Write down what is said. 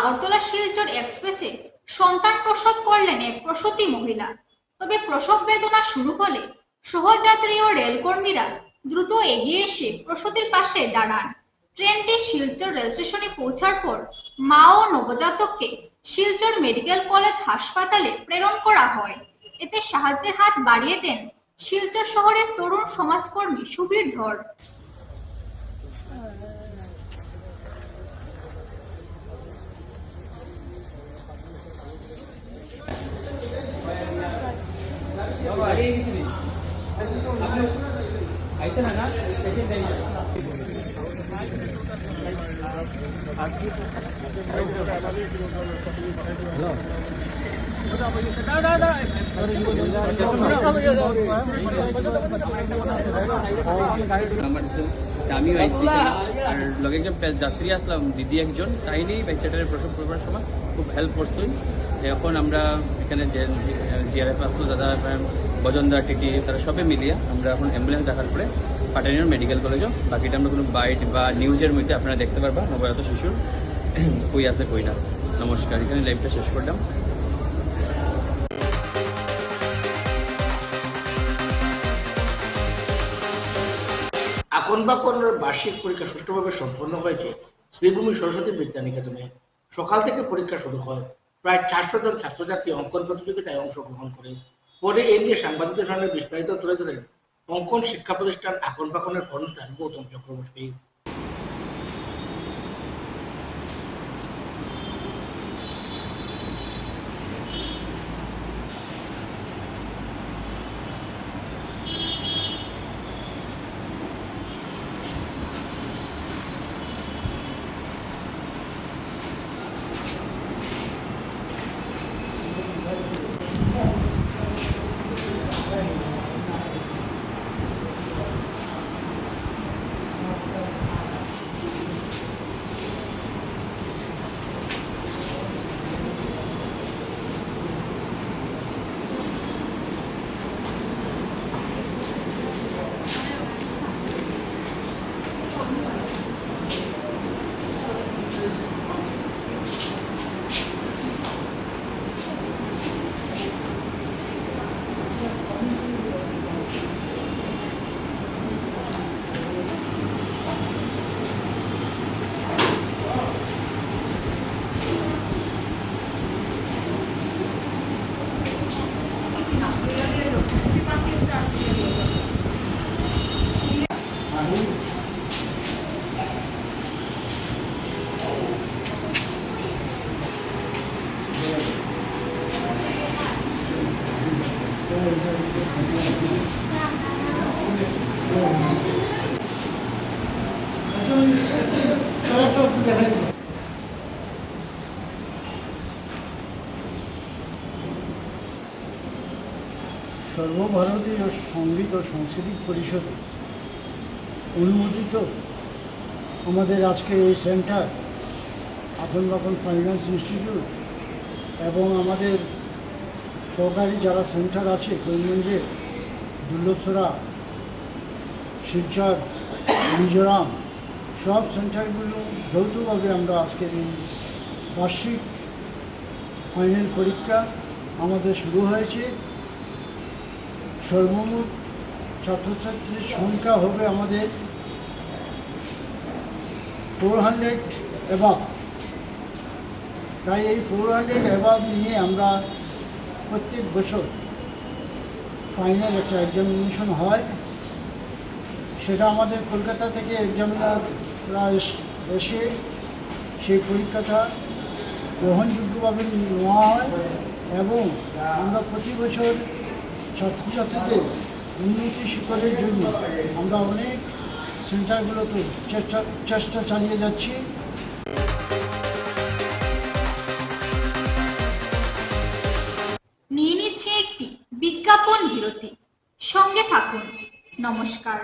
আগরতলা শিলচর এক্সপ্রেসে সন্তান প্রসব করলেন এক প্রসূতি মহিলা। তবে প্রসব বেদনা শুরু হলে সহযাত্রী ও রেলকর্মীরা দ্রুত এগিয়ে এসে প্রসূতির পাশে দাঁড়ান। ট্রেনটি শিলচর রেল স্টেশনে পৌঁছার পর মা ও নবজাতককে শিলচর মেডিকেল কলেজ হাসপাতালে প্রেরণ করা হয়। এতে সাহায্যের হাত বাড়িয়ে দেন শিলচর শহরের তরুণ সমাজকর্মী সুবীর ধর। আমিও আইসি আর লগে একজন যাত্রী আসলাম, দিদি একজন, তাই নিয়েই বাচ্চাটার প্রসব করবার সময় খুব হেল্প করতেন। এখন আমরা এখানে যে জিআরএফ আসলো, দাদা বজনদা টিটি, তারা সবে মিলিয়ে আমরা এখন অ্যাম্বুলেন্স দেখার পরে পাটানির মেডিকেল কলেজও, বাকিটা আমরা কোনো বাইট বা নিউজের মধ্যে আপনারা দেখতে পারবা নবজাত শিশুর কই আছে কই না। নমস্কার, এখানে লাইভটা শেষ করলাম। আকনবাকনের বার্ষিক পরীক্ষা সুষ্ঠুভাবে সম্পন্ন হয়েছে শ্রীভূমি সরস্বতী বিদ্যানিকেতনে। সকাল থেকে পরীক্ষা শুরু হয়। প্রায় 400 জন ছাত্রছাত্রী অঙ্কন প্রতিযোগিতায় অংশগ্রহণ করে। পরে এ নিয়ে সাংবাদিকদের সামনে বিস্তারিত তুলে ধরেন অঙ্কন শিক্ষা প্রতিষ্ঠান আকনবাকনের কর্ণধার গৌতম চক্রবর্তী। সর্বভারতীয় সঙ্গীত ও সাংস্কৃতিক পরিষদে অনুমোদিত আমাদের আজকের এই সেন্টার আকনবাকন ফাইন্যান্স ইনস্টিটিউট এবং আমাদের সরকারি যারা সেন্টার আছে করিমগঞ্জে, দুর্লভছড়া, শিলচর, মিজোরাম, সব সেন্টারগুলো যৌথভাবে আমরা আজকের এই বার্ষিক ফাইনাল পরীক্ষা আমাদের শুরু হয়েছে। সর্বমোট ছাত্রছাত্রীর সংখ্যা হবে আমাদের 400 অ্যাবাভ। তাই এই 400 অ্যাবাভ নিয়ে আমরা প্রত্যেক বছর ফাইনাল একটা এক্সামিনেশন হয়। সেটা আমাদের কলকাতা থেকে এক্সামিনাররা এসে সেই পরীক্ষাটা গ্রহণযোগ্যভাবে নেওয়া হয় এবং আমরা প্রতি বছর ছাত্রছাত্রীদের উন্নতি শিখরের জন্য আমরা অনেক সেন্টারগুলোতে চেষ্টা চালিয়ে যাচ্ছি। নিয়ে নিচ্ছে একটি বিজ্ঞাপন বিরতি, সঙ্গে থাকুন। নমস্কার।